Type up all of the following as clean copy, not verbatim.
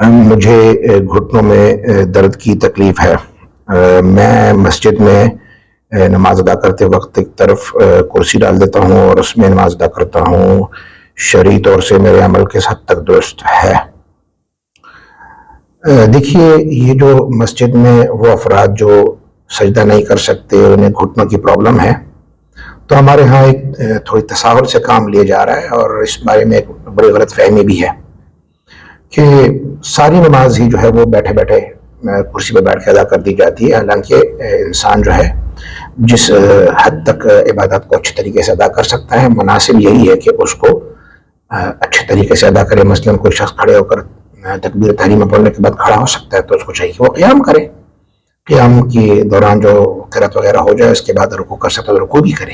مجھے گھٹنوں میں درد کی تکلیف ہے۔ میں مسجد میں نماز ادا کرتے وقت ایک طرف کرسی ڈال دیتا ہوں اور اس میں نماز ادا کرتا ہوں۔ شرعی طور سے میرے عمل کس حد تک درست ہے؟ دیکھیے، یہ جو مسجد میں وہ افراد جو سجدہ نہیں کر سکتے، انہیں گھٹنوں کی پرابلم ہے، تو ہمارے ہاں ایک تھوڑی تساہل سے کام لیا جا رہا ہے، اور اس بارے میں ایک بڑی غلط فہمی بھی ہے کہ ساری نماز ہی جو ہے وہ بیٹھے بیٹھے کرسی پہ بیٹھ کے ادا کر دی جاتی ہے۔ حالانکہ انسان جو ہے جس حد تک عبادت کو اچھے طریقے سے ادا کر سکتا ہے، مناسب یہی ہے کہ اس کو اچھے طریقے سے ادا کرے۔ مثلاً کوئی شخص کھڑے ہو کر تکبیر تحریمہ پڑھنے کے بعد کھڑا ہو سکتا ہے، تو اس کو چاہیے کہ وہ قیام کرے، قیام کے دوران جو قرات وغیرہ ہو جائے، اس کے بعد رکوع کر سکتا ہے تو رکوع بھی کرے۔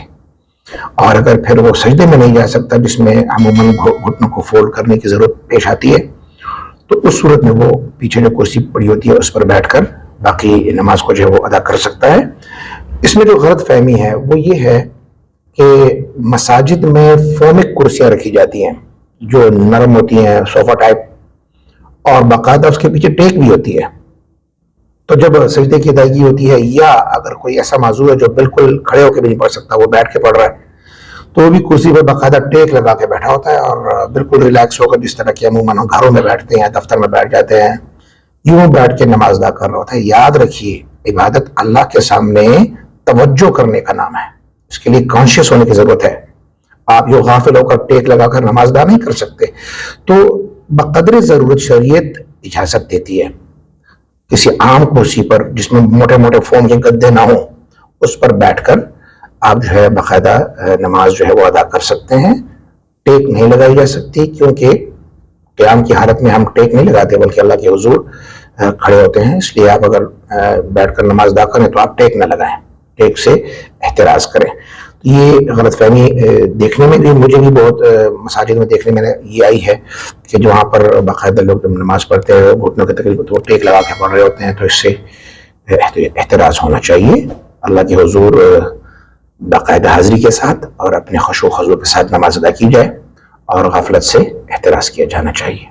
اور اگر پھر وہ سجدے میں نہیں جا سکتا، جس میں عموماً گھٹنوں کو فولڈ کرنے کی ضرورت پیش آتی ہے، تو اس صورت میں وہ پیچھے جو کرسی پڑی ہوتی ہے اس پر بیٹھ کر باقی نماز کو جو ہے وہ ادا کر سکتا ہے۔ اس میں جو غلط فہمی ہے وہ یہ ہے کہ مساجد میں فومک کرسیاں رکھی جاتی ہیں جو نرم ہوتی ہیں، صوفہ ٹائپ، اور باقاعدہ اس کے پیچھے ٹیک بھی ہوتی ہے۔ تو جب سجدے کی ادائیگی ہوتی ہے، یا اگر کوئی ایسا معذور ہے جو بالکل کھڑے ہو کے بھی نہیں پڑھ سکتا، وہ بیٹھ کے پڑھ رہا ہے، تو وہ بھی کرسی پہ باقاعدہ ٹیک لگا کے بیٹھا ہوتا ہے اور بالکل ریلیکس ہو کر، جس طرح کہ عموماً گھروں میں بیٹھتے ہیں، دفتر میں بیٹھ جاتے ہیں، یوں بیٹھ کے نماز ادا کر رہا ہوتا ہے۔ یاد رکھیے، عبادت اللہ کے سامنے توجہ کرنے کا نام ہے، اس کے لیے کانشیس ہونے کی ضرورت ہے۔ آپ یوں غافل ہو کر ٹیک لگا کر نماز ادا نہیں کر سکتے۔ تو بقدر ضرورت شریعت اجازت دیتی ہے کسی عام کرسی پر جس میں موٹے موٹے فوم کے گدے نہ ہوں، اس پر بیٹھ کر آپ جو ہے باقاعدہ نماز جو ہے وہ ادا کر سکتے ہیں۔ ٹیک نہیں لگائی جا سکتی، کیونکہ قیام کی حالت میں ہم ٹیک نہیں لگاتے بلکہ اللہ کے حضور کھڑے ہوتے ہیں۔ اس لیے آپ اگر بیٹھ کر نماز ادا کریں تو آپ ٹیک نہ لگائیں، ٹیک سے احتراز کریں۔ یہ غلط فہمی دیکھنے میں بھی، مجھے بھی بہت مساجد میں دیکھنے میں یہ آئی ہے کہ جو وہاں پر باقاعدہ لوگ نماز پڑھتے ہیں گھٹنوں کی تکلیف تو وہ ٹیک لگا کے پڑھ رہے ہوتے ہیں، تو اس سے احتراز ہونا چاہیے۔ اللہ کے حضور باقاعدہ حاضری کے ساتھ اور اپنے خشوع و خضوع کے ساتھ نماز ادا کی جائے، اور غفلت سے احتراز کیا جانا چاہیے۔